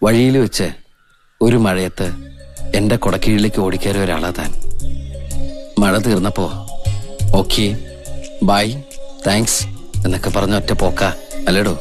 വഴിയിൽ വെച്ച് ഒരു മഴയത്ത് എൻ്റെ കൊടക്കീഴിലേക്ക് ഓടിക്കയറിയ ഒരാളാ താൻ. മഴ തീർന്നപ്പോ ഓക്കെ ബൈ താങ്ക്സ് എന്നൊക്കെ പറഞ്ഞ ഒറ്റ പോക്ക അല്ലേടോ?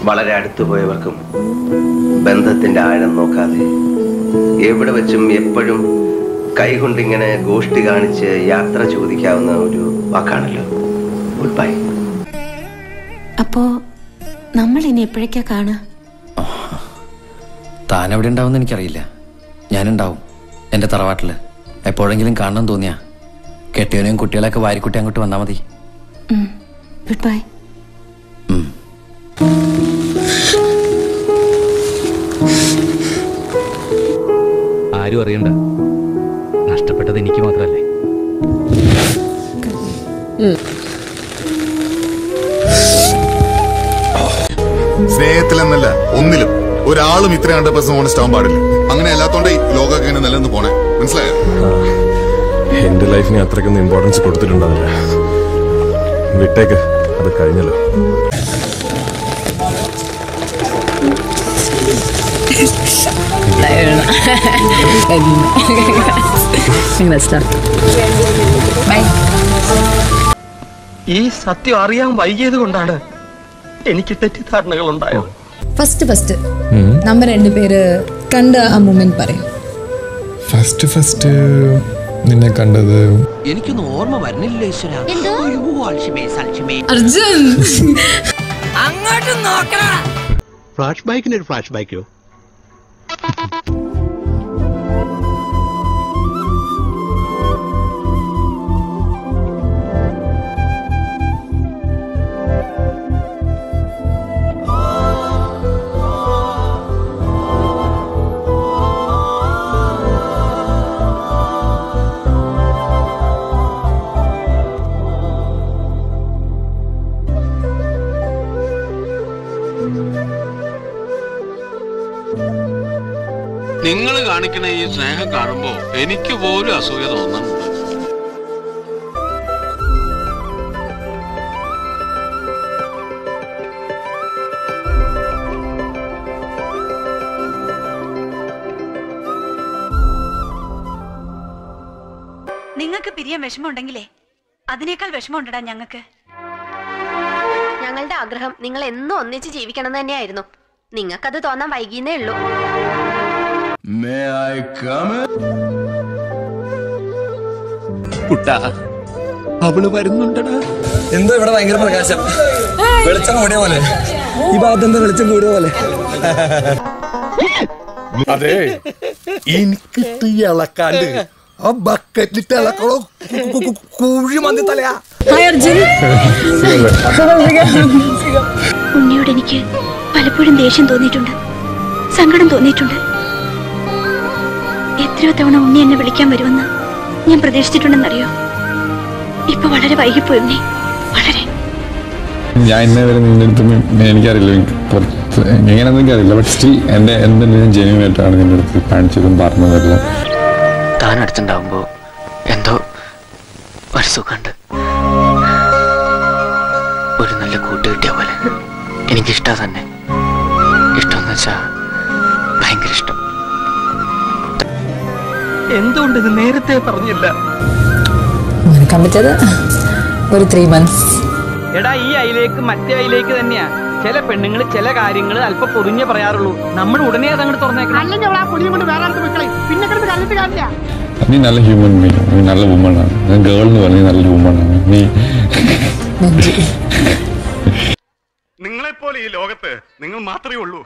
വളരെ അടുത്തുപോയവർക്കും ബന്ധത്തിന്റെ ആഴം നോക്കാതെ എവിടെ വെച്ചും എപ്പോഴും കൈകൊണ്ടിങ്ങനെ ഗോഷ്ടി കാണിച്ച് യാത്ര ചോദിക്കാവുന്ന ഒരു വാക്കാണല്ലോ ഗുഡ് ബൈ. അപ്പോ നമ്മൾ ഇനി എപ്പോഴേക്കാ കാണാ? താൻ എവിടെ ഉണ്ടാവുമെന്ന് എനിക്കറിയില്ല. ഞാനുണ്ടാവും എൻ്റെ തറവാട്ടില്. എപ്പോഴെങ്കിലും കാണണം തോന്നിയാ കെട്ടിയവനെയും കുട്ടികളെയൊക്കെ വാരിക്കുട്ടി അങ്ങോട്ട് വന്നാൽ മതി. Good bye. ആരും അറിയണ്ട, നഷ്ടപ്പെട്ടത് എനിക്ക് മാത്രല്ലേ. സ്നേഹത്തിലെന്നല്ല ഒന്നിലും ഒരാളും ഇത്ര 100% ഓണസ്റ്റ് ആവാൻ പാടില്ല. അങ്ങനെ അല്ലാത്തോണ്ട് ലോകമൊക്കെ ഇങ്ങനെ നിലനിന്ന് പോണേ, മനസ്സിലായോ? എന്റെ ലൈഫിന് അത്രയ്ക്കൊന്നും ഇമ്പോർട്ടൻസ് കൊടുത്തിട്ടുണ്ടാവില്ല. വിട്ടേക്ക്, അത് കഴിഞ്ഞല്ലോ. ഈ സത്യം അറിയാൻ വൈകിയത് കൊണ്ടാണ് എനിക്ക് തെറ്റിദ്ധാരണകൾ ഉണ്ടായത്. ഫസ്റ്റ് നമ്മ രണ്ടുപേര് കണ്ട ആ മൊമെന്റ് പറയും. ഫസ്റ്റ് നിന്നെ കണ്ടത് എനിക്കൊന്നും ഓർമ്മ വരുന്നില്ല. അർജുൻ അങ്ങോട്ട് നോക്കണം. ഫ്ലാഷ് ബാക്കിന് ഒരു ഫ്ലാഷ് ബാക്കോ? നിങ്ങൾ കാണിക്കുന്ന ഈ സ്നേഹം കാണുമ്പോ എനിക്ക് പോലും അസൂയ തോന്നുന്നുണ്ട്. നിങ്ങൾക്ക് പിരിയാൻ വിഷമമുണ്ടെങ്കിലേ അതിനേക്കാൾ വിഷമമുണ്ടടാ ഞങ്ങൾക്ക്. ഞങ്ങളുടെ ആഗ്രഹം നിങ്ങൾ എന്നും ഒന്നിച്ച് ജീവിക്കണം തന്നെയായിരുന്നു. നിങ്ങൾക്കത് തോന്നാൻ വൈകിയേ ഉള്ളൂ. അവള് വരുന്നുണ്ടടാ. എന്തോ ഇവിടെ ഭയങ്കര പ്രകാശം, വെളിച്ചം കൂടിയ പോലെ. ഈ ഭാഗത്ത് എന്താ വെളിച്ചം കൂടിയ പോലെ. അതെ, എനിക്ക് ഇളക്കാണ്ട് ആ ബക്കറ്റിട്ട് ഇളക്കണോ കുഴി മന്തി തലയാ. ഉണ്ണിയോട് എനിക്ക് പലപ്പോഴും ദേഷ്യം തോന്നിയിട്ടുണ്ട്, സങ്കടം തോന്നിയിട്ടുണ്ട്. എത്രയോ തവണ ഉണ്ണി എന്നെ വിളിക്കാൻ വരുമെന്ന് ഞാൻ പ്രതീക്ഷിച്ചിട്ടുണ്ടെന്നറിയോ? ഇപ്പൊ വളരെ വൈകിപ്പോയി ഉണ്ണി, വളരെ. ഞാൻ ഇന്നേ വരെ നിന്റെ എനിക്കറിയില്ല, എങ്ങനെയാണെന്ന് എനിക്കറിയില്ല. ബട്ട് സ്റ്റിൽ എന്തെങ്കിലും ജെന്യൂൻ ആയിട്ടാണ് നിന്റെ അടുത്ത് കാണിച്ചതും പറഞ്ഞതെല്ലാം. താൻ അടുത്തുണ്ടാവുമ്പോ എന്തോ ഒരു സുഖമുണ്ട്, ഒരു നല്ല കൂട്ട് കിട്ടിയ പോലെ. എനിക്കിഷ്ടം തന്നെ. ഇഷ്ടമെന്ന് വെച്ചാ ഭയങ്കര ഇഷ്ടം. എന്തുകൊണ്ട് ഇത് നേരത്തെ പറഞ്ഞില്ല? കണ്ടിച്ചത് ഒരു 3 months. എടാ, ഈ അയിലേക്ക് മറ്റേ അയിലേക്ക് തന്നെയാ. ചില പെണ്ണുങ്ങൾ ചില കാര്യങ്ങൾ അല്പം പൊറിഞ്ഞേ പറയാറുള്ളൂ. നമ്മൾ ഉടനെ അതങ്ങോട്ട് തുറന്നേക്കണം. നീ നല്ല ഹ്യൂമൻ ബീങ്, നീ നല്ല വുമണാണ്. ഗേൾ എന്ന് പറഞ്ഞ നല്ലൊരു വുമണാണ് നീ. നിങ്ങളെപ്പോലെ ഈ ലോകത്ത് നിങ്ങൾ മാത്രമേ ഉള്ളൂ.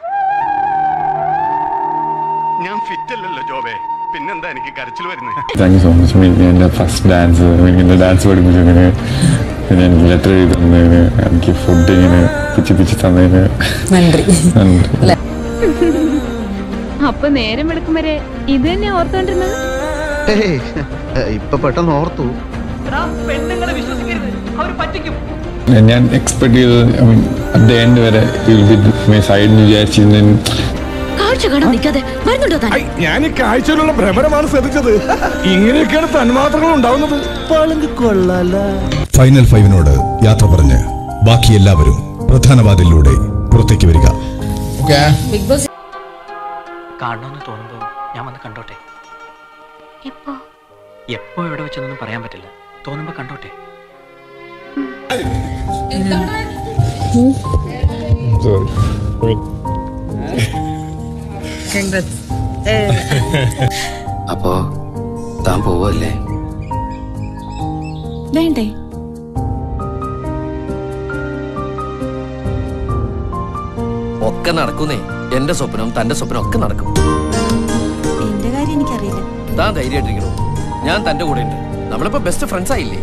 ഞാൻ ഫിറ്റ് അല്ലല്ലോ ജോബേ, പിന്നെന്താ എനിക്ക് കരച്ചിൽ വരുന്നത്? Thank you so much. എൻ്റെ ഫസ്റ്റ് ഡാൻസ്, എൻ്റെ ഡാൻസ് പഠിപ്പിച്ചതിന്, പിന്നെ എനിക്ക് ലെറ്റർ എഴുതി തന്നതിന്, എനിക്ക് ഫുഡ് ഇങ്ങനെ പിച്ച് തന്നതിന് നന്ദി. അപ്പൊ നേരം വെളുക്കും വരെ ഇത് തന്നെ ഓർത്തോണ്ടിരുന്നത്? ഇപ്പൊ പെട്ടെന്ന് ഓർത്തു. പെണ്ണുങ്ങളെ വിശ്വസിക്കരുത്, അവർ പറ്റിക്കും. ഞാൻ എക്സ്പെക്ട് ചെയ്തത് അറ്റ് ദ എൻഡ് വരെ സൈഡിൽ വിചാരിച്ചിരുന്ന കാഴ്ച കാണാൻ നിൽക്കാതെ മരുന്നുണ്ടോ താൻ? ഞാൻ ഈ കാഴ്ചയിലുള്ള ഭ്രമരമാണ് ശ്രദ്ധിച്ചത്. ഇങ്ങനെയൊക്കെയാണ് തന്മാത്രകൾ ഉണ്ടാവുന്നത്. ഫൈനൽ 5 യാത്ര പറഞ്ഞ് ബാക്കി എല്ലാവരും പ്രധാന വാതിലിലൂടെ പുറത്തേക്ക് വരിക. ബിഗ് ബോസ് കാണണമെന്ന് തോന്നുമ്പോ ഞാൻ വന്ന് കണ്ടോട്ടെ. എപ്പോ എവിടെ വെച്ചൊന്നും പറയാൻ പറ്റില്ല. തോന്നുമ്പോ കണ്ടോട്ടെ. അപ്പോ താൻ പോവല്ലേ? വേണ്ടേ? ഒക്കെ നടക്കുന്നേ. എന്റെ സ്വപ്നം തന്റെ സ്വപ്നം ഒക്കെ നടക്കും. എന്റെ കാര്യം എനിക്കറിയില്ല. താൻ ധൈര്യമായിട്ടിരിക്കണോ? ഞാൻ തന്റെ കൂടെ ഉണ്ട്. നമ്മളിപ്പോ ബെസ്റ്റ് ഫ്രണ്ട്സ് ആയില്ലേ?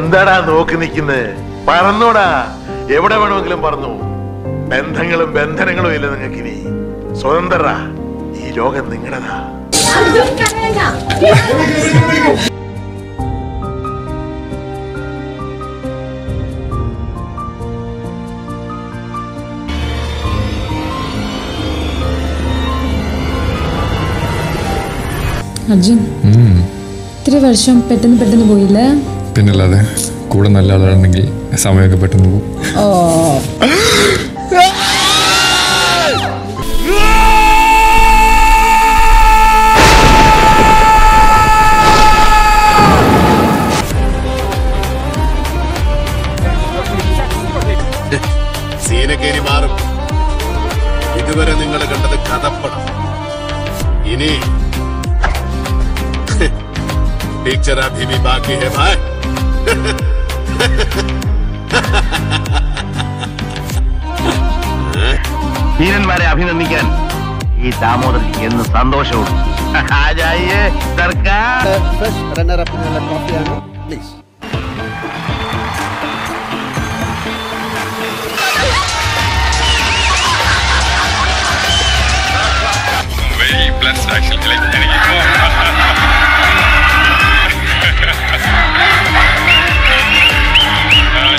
എന്താടാ നോക്കി നിൽക്കുന്നത്? പറന്നോടാ, എവിടെ വേണമെങ്കിലും പറഞ്ഞു. ബന്ധങ്ങളും ബന്ധനങ്ങളും ഇല്ല നിങ്ങൾക്കിനി. സ്വതന്ത്രരാ. ഈ ലോകം നിങ്ങളതാ. അർജുൻ, ഇത്തിരി വർഷം പെട്ടെന്ന് പോയില്ലേ? പിന്നല്ലാതെ കൂടെ നല്ല ആളുണ്ടെങ്കിൽ സമയമൊക്കെ പെട്ടെന്ന് പോകും. സീനക്കേരി മാറും. ഇതുവരെ നിങ്ങൾ കണ്ടത് കഥപ്പടം. ഇനി പിക്ചർ അഭി ഭി ബാക്കി ഹൈ ഭായ്. വീരന്മാരെ അഭിനന്ദിക്കാൻ ഈ ദാമോദരൻ എന്ന് സന്തോഷവും. സർക്കാർ റണ്ണർ-അപ്പിനുള്ള കോപ്പിയാണ് പ്ലീസ്.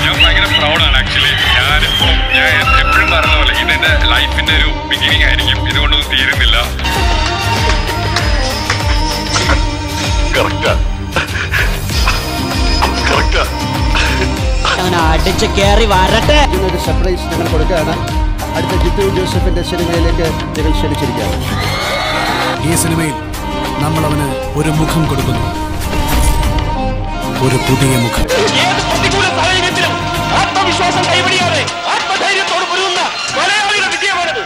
ഞാൻ ഭയങ്കര പ്രൗഡാണ് ആക്ച്വലി. ഞാൻ എപ്പോഴും പറഞ്ഞ പോലെ ഇതെന്റെ ലൈഫിന്റെ ഒരു ബിഗിനിങ് ആയിരിക്കും. ഇതുകൊണ്ടൊന്നും തീരുന്നില്ല. അടിച്ച് കേറി വരട്ടെ. ഇതിനൊരു സർപ്രൈസ് ഞങ്ങൾ കൊടുക്കുകയാണ്. അടുത്ത ജിത്തു ജോസഫിന്റെ സിനിമയിലേക്ക് ഞങ്ങൾ ക്ഷണിച്ചിരിക്കുകയാണ്. ഈ സിനിമയിൽ നമ്മൾ അവന് ഒരു മുഖം കൊടുക്കുന്നു, ഒരു പുതിയ മുഖം. ആത്മവിശ്വാസം കൈവടിയാതെ ആത്മധൈര്യത്തോട് പൊരുതുന്ന മലയാളിയുടെ വിജയമാണത്.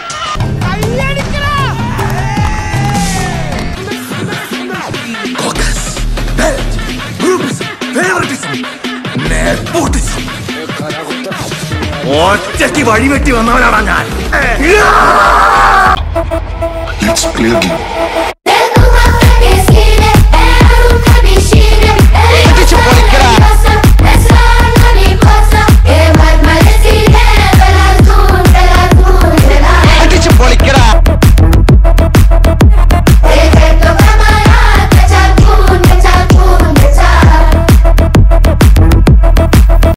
ഒറ്റയ്ക്ക് വഴിവെട്ടി വന്നവനാണ് ഞാൻ.